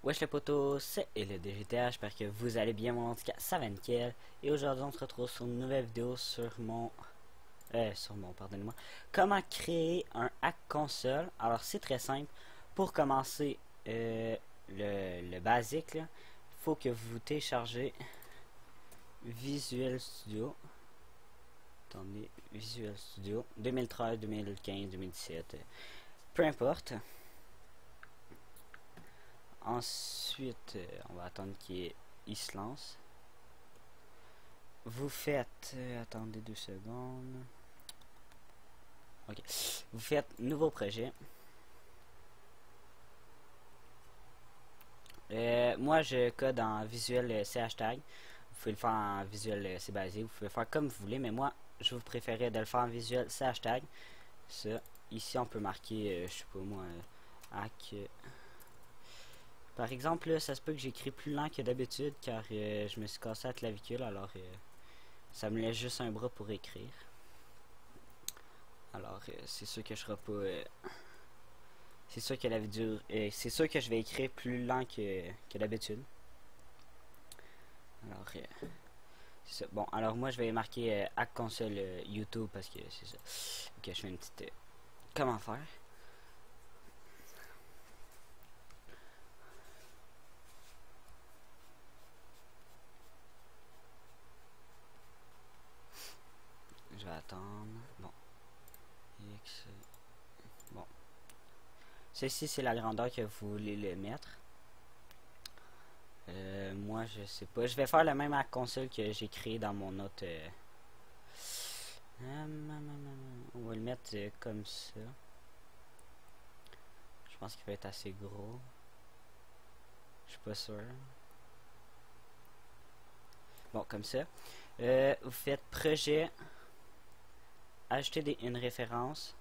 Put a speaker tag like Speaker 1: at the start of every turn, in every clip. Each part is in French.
Speaker 1: Wesh les potos, c'est le DGTA, j'espère que vous allez bien, mon handicap, ça va nickel. Et aujourd'hui on se retrouve sur une nouvelle vidéo pardonnez-moi, comment créer un hack console. Alors c'est très simple, pour commencer le basique, il faut que vous téléchargez Visual Studio. Attendez, Visual Studio 2013, 2015, 2017, peu importe. Ensuite, on va attendre qu'il se lance. Vous faites... attendez 2 secondes. Ok. Vous faites nouveau projet. Moi, je code en Visual C hashtag. Vous pouvez le faire en Visual C basique. Vous pouvez le faire comme vous voulez. Mais moi, je vous préférais de le faire en Visual C hashtag. Ça. Ici, on peut marquer, je sais pas moi, hack... Par exemple, là, ça se peut que j'écris plus lent que d'habitude car je me suis cassé la clavicule, alors ça me laisse juste un bras pour écrire. Alors c'est sûr que je serai pas... c'est sûr que la vidéo... c'est sûr que je vais écrire plus lent que d'habitude. Alors c'est ça. Bon, alors moi je vais marquer Hack Console YouTube parce que c'est ça. Ok, je fais une petite... comment faire? Je vais attendre. Bon. X. Bon. Ceci, c'est la grandeur que vous voulez le mettre. Moi, je sais pas. Je vais faire le même à console que j'ai créé dans mon autre. On va le mettre comme ça. Je pense qu'il va être assez gros. Je suis pas sûr. Bon, comme ça. Vous faites projet. Ajouter une référence.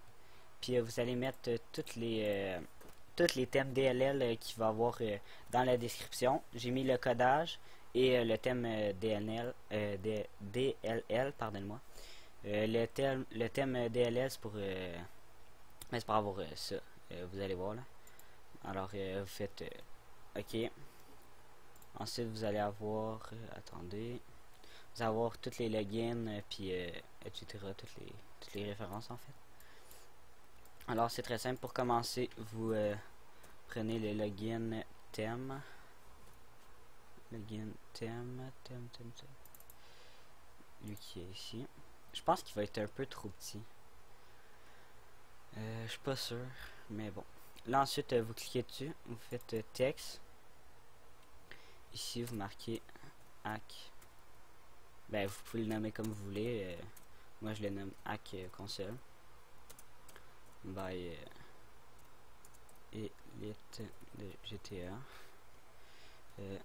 Speaker 1: Puis vous allez mettre tous les thèmes DLL qu'il va y avoir dans la description. J'ai mis le codage et le thème DLL, pardonnez-moi. Le thème DLL c'est pour avoir ça. Vous allez voir là. Alors vous faites OK. Ensuite vous allez avoir attendez. Vous allez avoir toutes les logins puis etc. Toutes les références en fait. Alors c'est très simple, pour commencer vous prenez le login thème, lui qui est ici. Je pense qu'il va être un peu trop petit, je suis pas sûr, mais bon. Là ensuite vous cliquez dessus, vous faites texte, ici vous marquez hack, ben vous pouvez le nommer comme vous voulez, moi je le nomme hack console by Elite de GTA. C'est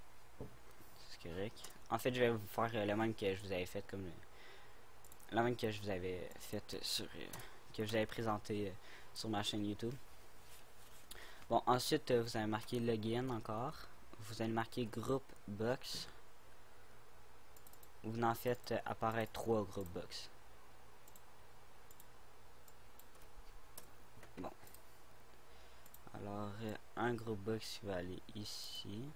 Speaker 1: correct. En fait, je vais vous faire le même que je vous avais fait la même que je vous avais fait sur que je vous avais présenté sur ma chaîne YouTube. Bon, ensuite vous allez marquer login encore. Vous allez marquer groupe box. Vous en faites apparaître 3 group box. Bon. Alors, un group box va aller ici.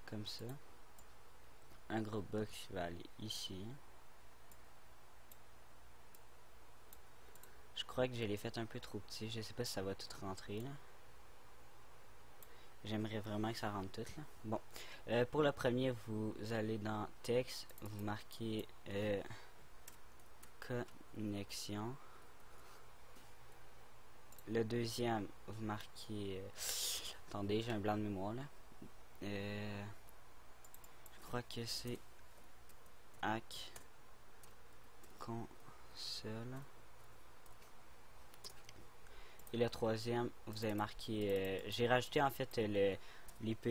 Speaker 1: Comme ça. Un group box va aller ici. Je crois que je l'ai fait un peu trop petit. Je sais pas si ça va tout rentrer là. J'aimerais vraiment que ça rentre tout là. Bon. Pour le premier, vous allez dans texte. Vous marquez connexion. Le deuxième, vous marquez... attendez, j'ai un blanc de mémoire là. Je crois que c'est hack console. Et le troisième, vous avez marqué... j'ai rajouté en fait l'IP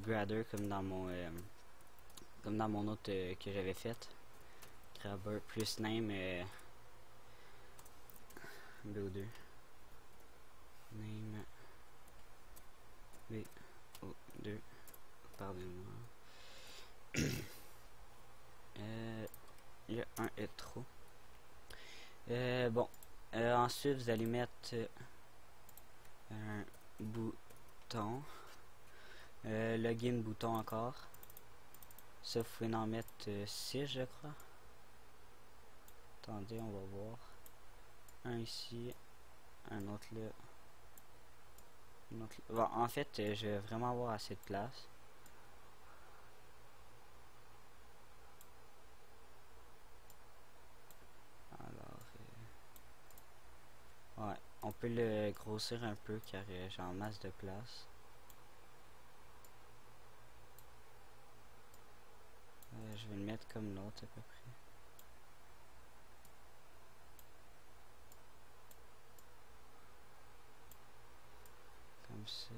Speaker 1: Grabber comme dans mon autre que j'avais fait. Grabber plus name BO2. Name BO2. Pardonnez-moi. Le 1 est trop. Bon. Ensuite, vous allez mettre un bouton. Login bouton encore. Ça, vous pouvez en mettre 6, je crois. Attendez, on va voir. Un ici, un autre là. Un autre là. Bon, en fait, je vais vraiment avoir assez de place. Alors, ouais, on peut le grossir un peu car j'ai en masse de place. Je vais le mettre comme l'autre à peu près. Comme ça.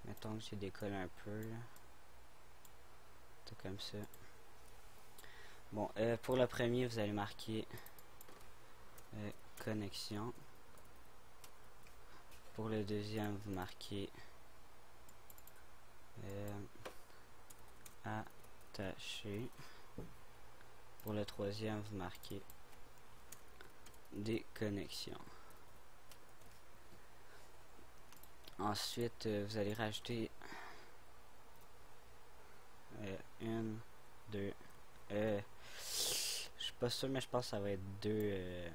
Speaker 1: Mettons que j'ai décollé un peu là. C'est comme ça. Bon, pour le premier, vous allez marquer connexion. Pour le deuxième, vous marquez attaché. Pour le troisième, vous marquez déconnexion. Ensuite, vous allez rajouter une, deux. Je suis pas sûr, mais je pense que ça va être deux.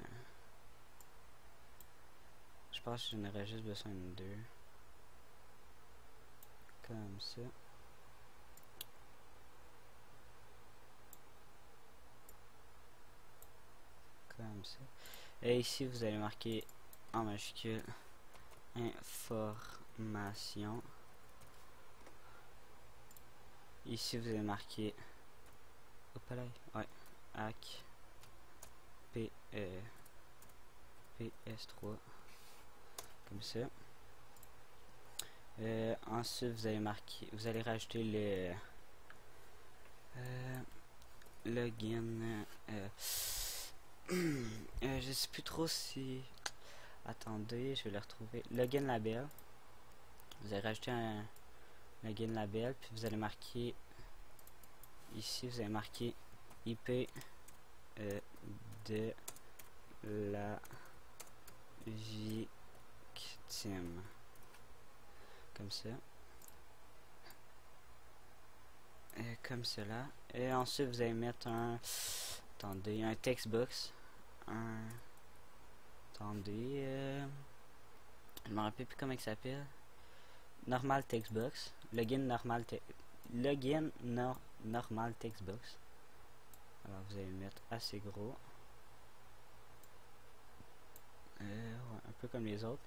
Speaker 1: Je pense que j'en aurais juste besoin de deux. Comme ça. Comme ça. Et ici, vous allez marquer en majuscule information. Ici, vous allez marquer ouais, hack PS3 comme ça. Ensuite, vous allez marquer, vous allez rajouter le login. Je sais plus trop si. Attendez, je vais le retrouver. Login label. Vous allez rajouter un login label, puis vous allez marquer ici, vous allez marquer IP de la victime. Comme ça. Comme cela. Et ensuite, vous allez mettre un. Attendez, un textbox. Attendez. Je me rappelle plus comment il s'appelle. Normal textbox. Login normal normal textbox. Alors vous allez le mettre assez gros. Ouais, un peu comme les autres.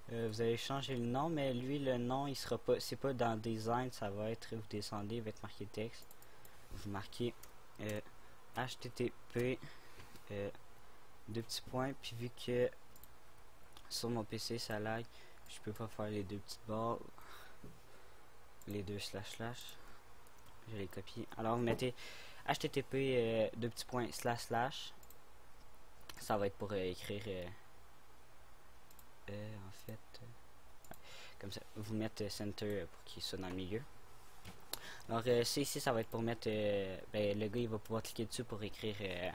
Speaker 1: Vous allez changer le nom, mais lui le nom il sera pas. C'est pas dans design, ça va être. Vous descendez, il va être marqué texte. Vous marquez HTTP deux petits points, puis vu que sur mon PC ça lag, je peux pas faire les deux petites barres, les deux slash. Je les copie. Alors vous mettez HTTP deux petits points slash. Ça va être pour écrire en fait comme ça. Vous mettez center pour qu'il soit dans le milieu. Alors ici ça va être pour mettre le gars il va pouvoir cliquer dessus pour écrire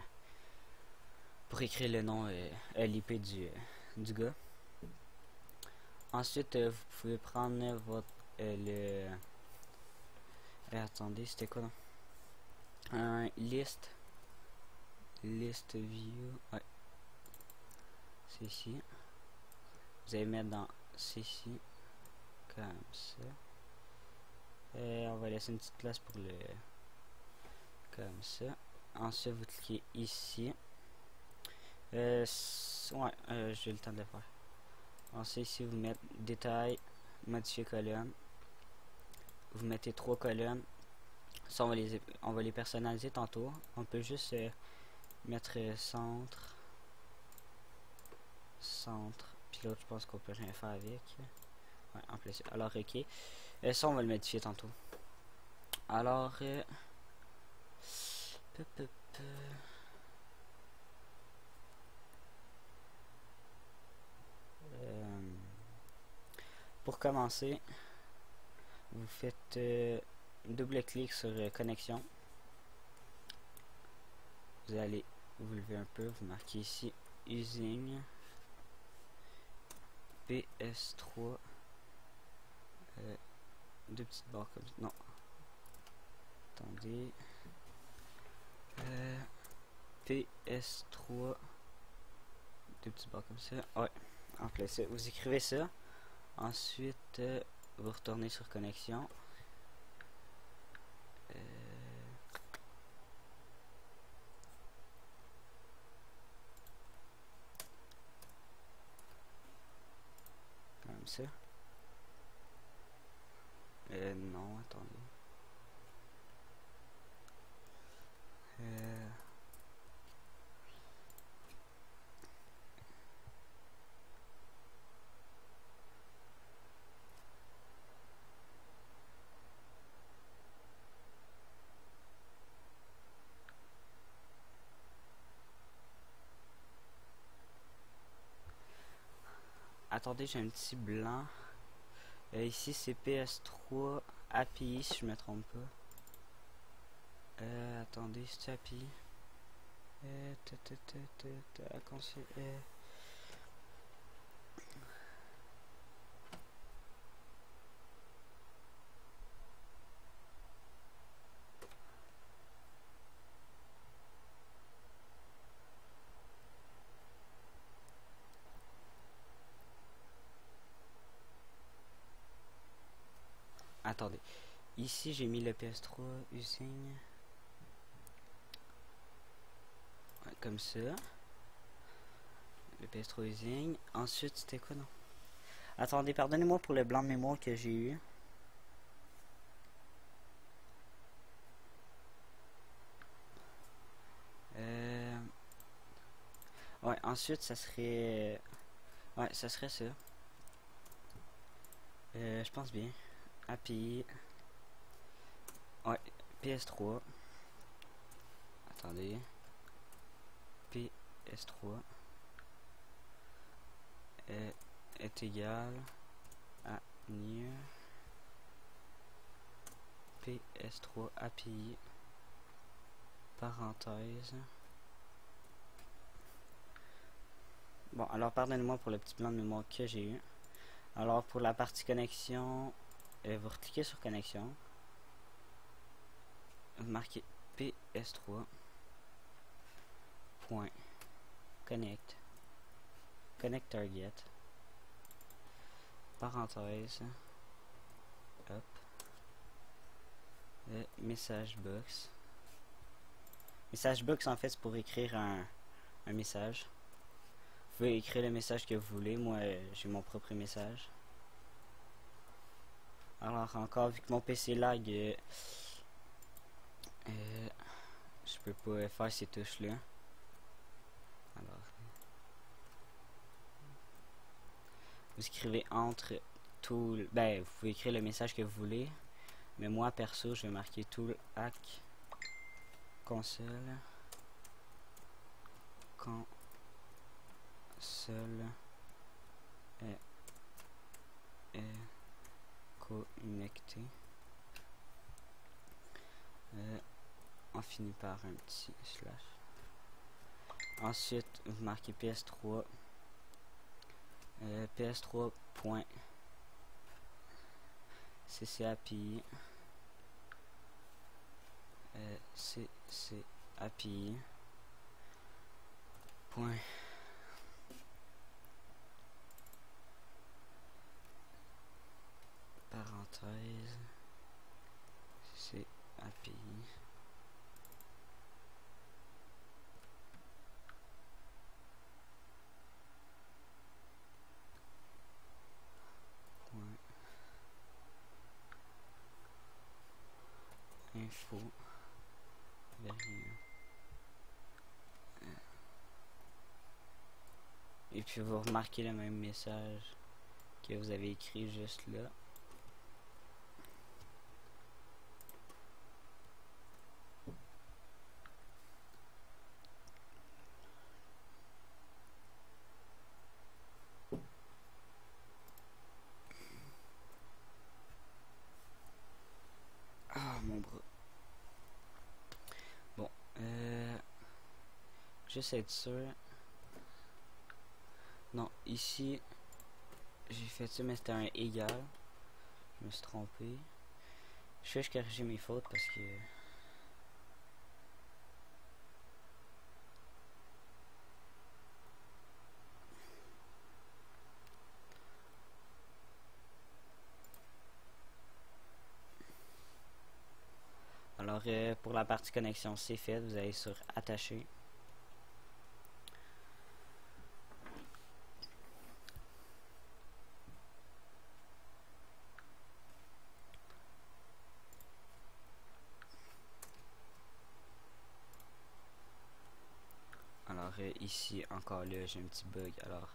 Speaker 1: le nom l'IP du gars. Ensuite vous pouvez prendre votre attendez, c'était quoi non? Un list view, ouais, c'est ici. Vous allez mettre dans ceci comme ça. On va laisser une petite place pour le comme ça. Ensuite vous cliquez ici. Ouais, j'ai eu le temps de le faire. Ensuite ici vous mettez détail, modifier colonne. Vous mettez 3 colonnes. Ça on va les personnaliser tantôt. On peut juste mettre centre. Puis l'autre je pense qu'on peut rien faire avec. Ouais, en plus. Alors ok. Ça on va le modifier tantôt. Alors commencer, vous faites double-clic sur connexion. Vous allez vous lever un peu, vous marquez ici using PS3, deux petites barres comme ça. Non, attendez, PS3, deux petites barres comme ça. Ouais, en plein ça. Vous écrivez ça. Ensuite, vous retournez sur connexion. Comme ça. Non, attendez. Attendez, j'ai un petit blanc. Ici, c'est PS3 API, si je me trompe pas. Attendez, c'est API. Attendez. Ici, j'ai mis le PS3 using. Ouais, comme ça. Le PS3 using. Ensuite, c'était quoi, non? Attendez, pardonnez-moi pour le blanc de mémoire que j'ai eu. Ouais, ensuite, ça serait... Ouais, ça serait ça. Je pense bien. API. Ouais, PS3. Attendez. PS3 est égal à new PS3 API parenthèse. Bon, alors pardonnez-moi pour le petit blanc de mémoire que j'ai eu. Alors pour la partie connexion, vous cliquez sur connexion. Vous marquez PS3 point connect target parenthèse hop message box. Message box, en fait, c'est pour écrire un message. Vous pouvez écrire le message que vous voulez. Moi, j'ai mon propre message. Alors encore, vu que mon PC lag, je peux pas faire ces touches là. Alors, vous écrivez entre tool, ben vous pouvez écrire le message que vous voulez, mais moi perso je vais marquer tool hack console est connecté. On finit par un petit slash. Ensuite, vous marquez PS3. PS3.ccapi. ccapi. Point. Parenthèse. ccapi. Info et puis vous remarquez le même message que vous avez écrit juste là. Juste être sûr. Non, ici, j'ai fait ça, mais c'était un égal. Je me suis trompé. Je vais corriger mes fautes parce que... Alors, pour la partie connexion, c'est fait. Vous allez sur Attacher. Alors, ici, encore là, j'ai un petit bug. Alors,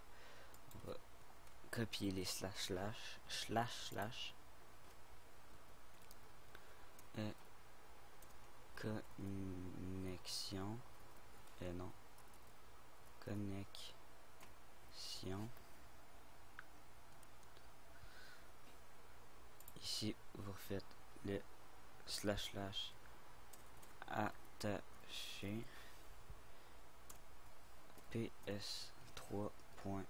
Speaker 1: on va copier les slash. Connexion. Non. Connexion. Ici, vous refaites le slash attaché ps3 point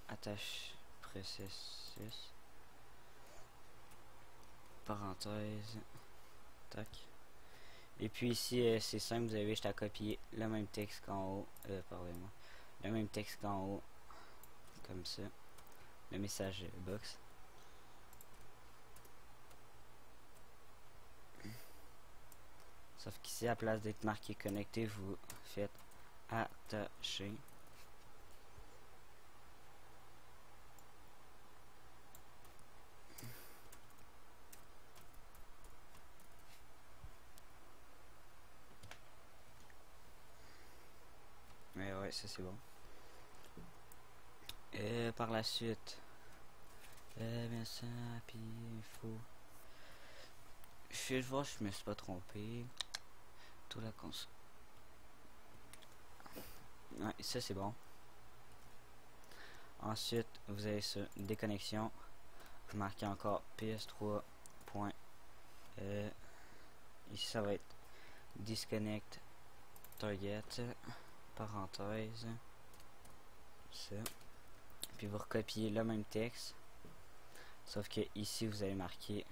Speaker 1: attache processus parenthèse tac. Et puis ici c'est simple, vous avez juste à copier le même texte qu'en haut, pardonnez-moi, le même texte qu'en haut, comme ça, le message box. Sauf qu'ici, à place d'être marqué connecté, vous faites attacher. Mais ouais, ça c'est bon. Et par la suite, bien ça, puis il faut... Je vais voir, je me suis pas trompé. Tout la console. Ouais, ça c'est bon. Ensuite, vous allez sur déconnexion. Vous marquez encore PS3. Ici, ça va être disconnect target. Parenthèse. Ça. Puis vous recopiez le même texte. Sauf que ici, vous allez marquer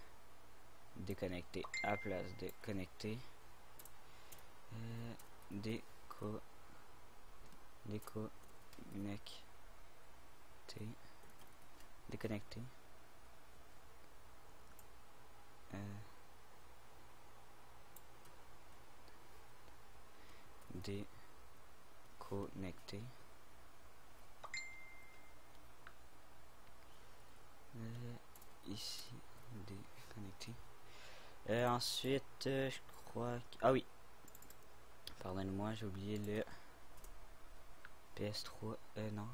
Speaker 1: déconnecter à place de connecter. Déconnecter. Déconnecter. Ici, déconnecter. Ensuite, je crois que... Ah oui. Pardonnez-moi, j'ai oublié le PS3. Non.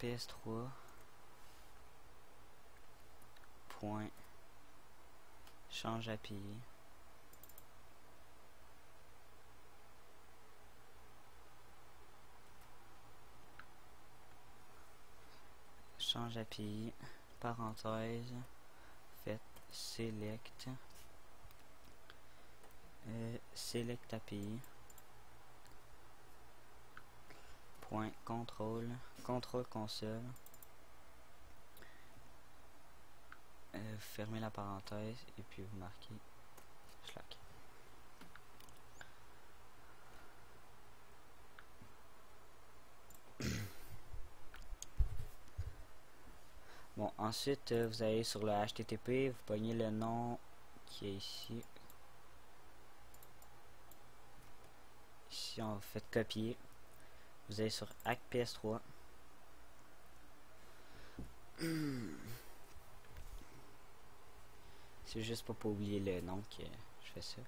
Speaker 1: PS3. Point. Change API. Change API. Parenthèse. Faites select. Select API. Point contrôle console. Fermez la parenthèse et puis vous marquez slack. Bon, ensuite vous allez sur le HTTP, vous pognez le nom qui est ici. Ici on fait copier. Vous allez sur Hack PS3. C'est juste pour pas oublier le nom que je fais ça.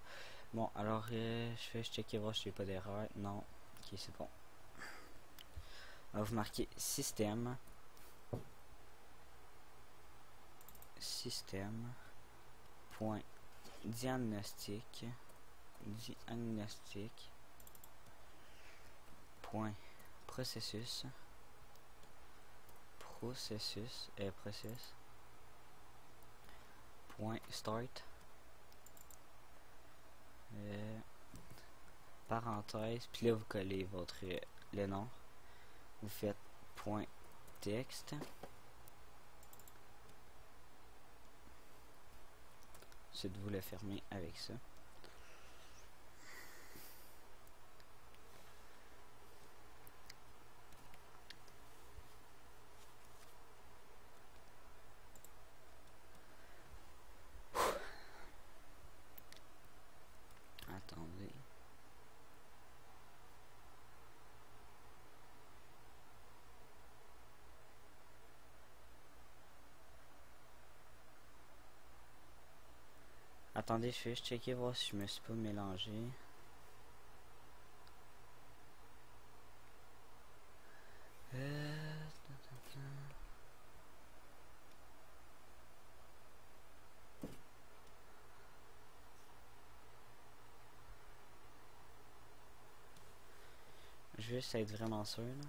Speaker 1: Bon, alors je vais checker voir si j'ai pas d'erreur. Non, ok, c'est bon. Alors, vous marquez système. Point diagnostic. Point processus. Point start. parenthèse, puis là vous collez votre le nom, vous faites point texte, ensuite vous le fermez avec ça. Attendez. Attendez, je vais juste checker voir si je me suis pas mélangé. Je vais juste être vraiment sûr là.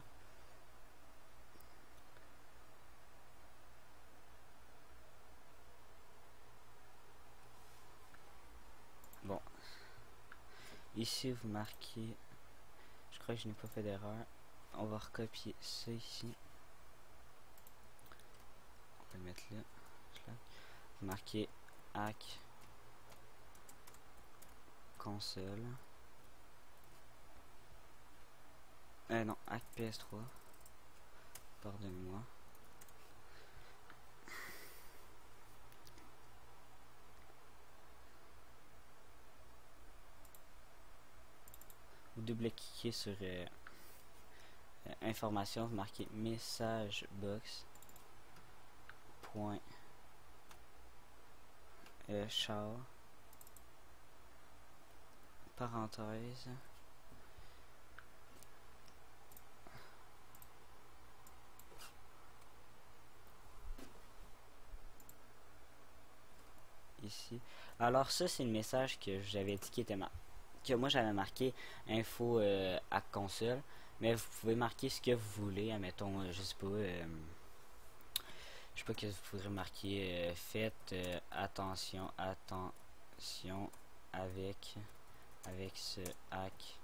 Speaker 1: Bon. Ici vous marquez. Je crois que je n'ai pas fait d'erreur. On va recopier ça ici. On va le mettre là. Vous marquez hack console. Non, hack PS3. Pardonnez-moi. Vous double-cliquez sur information, vous marquez message box point char parenthèse ici. Alors ça c'est le message que j'avais dit qui était que moi j'avais marqué info à console, mais vous pouvez marquer ce que vous voulez, admettons je sais pas que vous voudrez marquer faites attention avec ce hack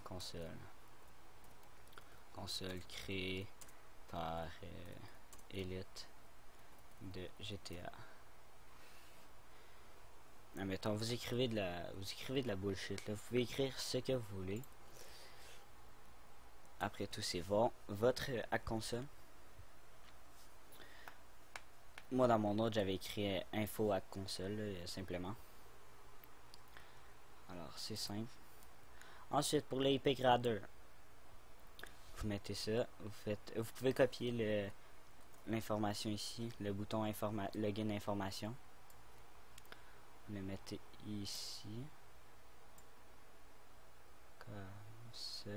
Speaker 1: console créé par Elite de GTA. Admettons, vous écrivez de la bullshit là. Vous pouvez écrire ce que vous voulez. Après tout, c'est votre hack console. Moi dans mon autre j'avais écrit info hack console là, simplement. Alors c'est simple. Ensuite pour l'IP Grader, vous mettez ça, vous pouvez copier l'information ici, le bouton login information. Vous le mettez ici. Comme ça.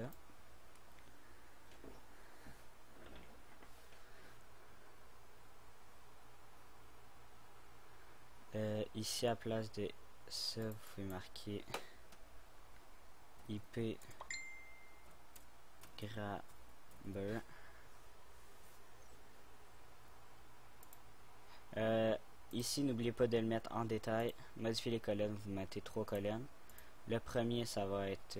Speaker 1: Ici à place de ça, vous pouvez marquer IP Grabber. Ici, n'oubliez pas de le mettre en détail. Modifiez les colonnes, vous mettez 3 colonnes. Le premier, ça va être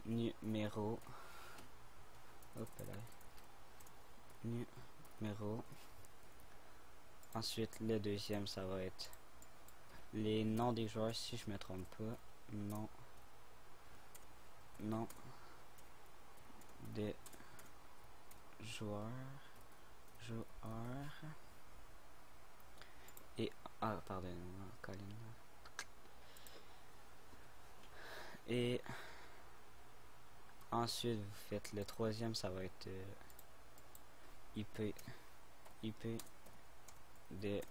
Speaker 1: numéro. Hop là. Numéro. Ensuite, le deuxième, ça va être les noms des joueurs, si je me trompe pas. Nom de joueurs. Et pardonnez-moi, Colin. Et ensuite vous faites le troisième, ça va être IP de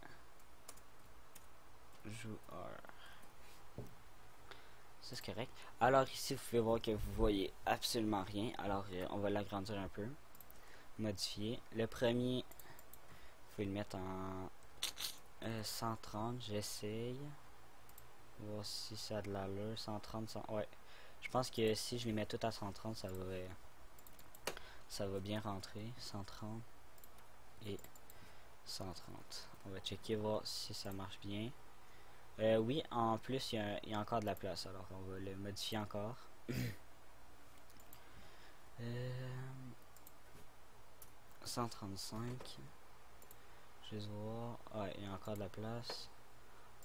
Speaker 1: joueurs. Ça c'est correct. Alors ici vous pouvez voir que vous voyez absolument rien. Alors on va l'agrandir un peu. Modifier. Le premier, vous pouvez le mettre en 130. J'essaye. Voir si ça a de l'allure. 130, ouais. Je pense que si je les mets tout à 130, ça va bien rentrer. 130 et 130. On va checker voir si ça marche bien. Oui, en plus, il y a encore de la place, alors on va le modifier encore. 135. Je vais voir. Ah, il y a encore de la place.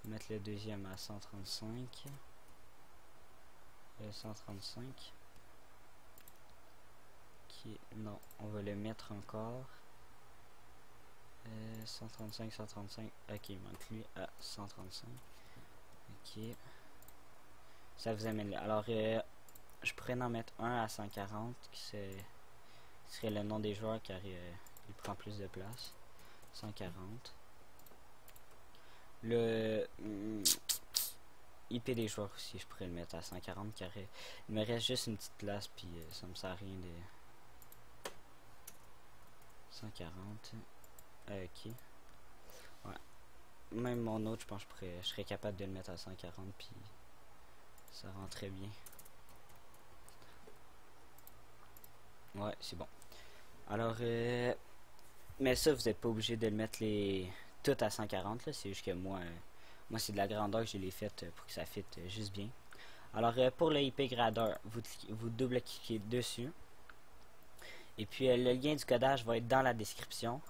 Speaker 1: Mettre le deuxième à 135. 135. Non, on va le mettre encore. 135, 135. Ok, il manque lui à 135. Ok. Ça vous amène là. Alors, je pourrais en mettre un à 140, qui serait le nom des joueurs car il prend plus de place. 140. Le IP des joueurs aussi, je pourrais le mettre à 140 car il me reste juste une petite place puis ça me sert à rien de 140. Ok. Ouais. Même mon autre, je pense que je serais capable de le mettre à 140 puis ça rend très bien. Ouais, c'est bon. Alors, mais ça, vous n'êtes pas obligé de le mettre tout à 140, là. C'est juste que moi c'est de la grandeur que je l'ai faite pour que ça fitte juste bien. Alors, pour le IP Grader, vous double-cliquez dessus. Et puis, le lien du codage va être dans la description.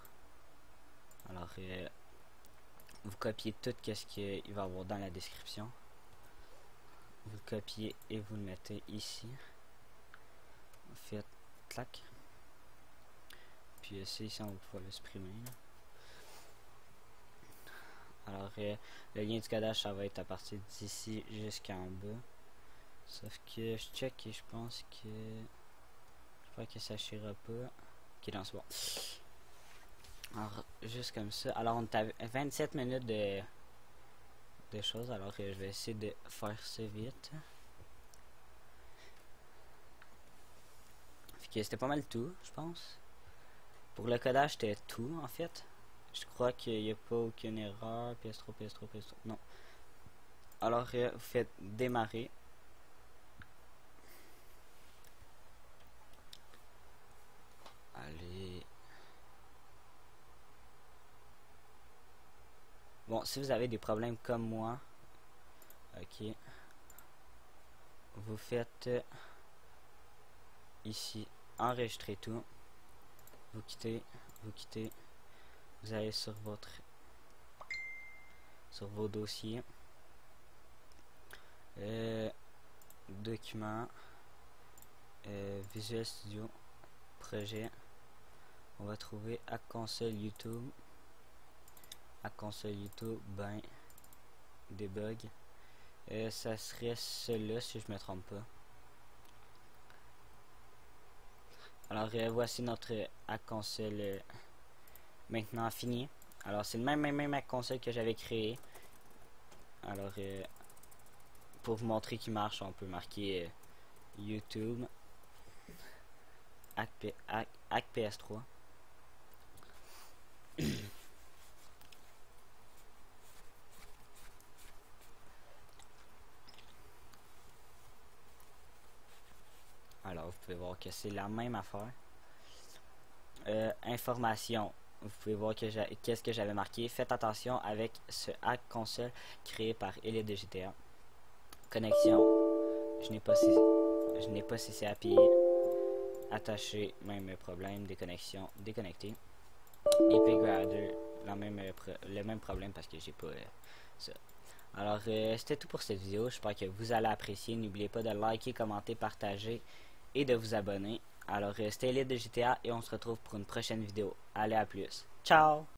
Speaker 1: Alors, vous copiez tout ce qu'il va y avoir dans la description. Vous le copiez et vous le mettez ici. Vous faites clac. Puis ici, on va pouvoir le supprimer. Alors, le lien du codage, ça va être à partir d'ici jusqu'en bas. Sauf que je check et je pense que... J'espère que ça chira pas. Ok, non, c'est bon. Alors, juste comme ça. Alors, on a 27 minutes de choses. Alors, je vais essayer de faire ça vite. Fait que c'était pas mal tout, je pense. Pour le codage, c'était tout, en fait. Je crois qu'il n'y a pas aucune erreur. PS3, PS3, PS3. Non. Alors, vous faites démarrer. Allez. Bon, si vous avez des problèmes comme moi, ok. Vous faites ici enregistrer tout. Vous quittez. Vous allez sur vos dossiers. Documents. Visual Studio. Projet. On va trouver à console YouTube. À console YouTube, ben, debug. Ça serait celui-là si je me trompe pas. Alors voici notre hack console maintenant fini. Alors c'est le même hack console que j'avais créé. Alors pour vous montrer qu'il marche, on peut marquer YouTube hack PS3. Alors vous pouvez voir que c'est la même affaire. Information. Vous pouvez voir que qu'est-ce que j'avais marqué. Faites attention avec ce hack console créé par Elite de GTA. Connexion. Je n'ai pas CCAPI. Attaché, même problème. Déconnexion, déconnecté. IP Grader, le même problème parce que j'ai pas ça. Alors c'était tout pour cette vidéo. J'espère que vous allez apprécier. N'oubliez pas de liker, commenter, partager et de vous abonner. Alors c'était Elite de GTA et on se retrouve pour une prochaine vidéo. Allez, à plus. Ciao!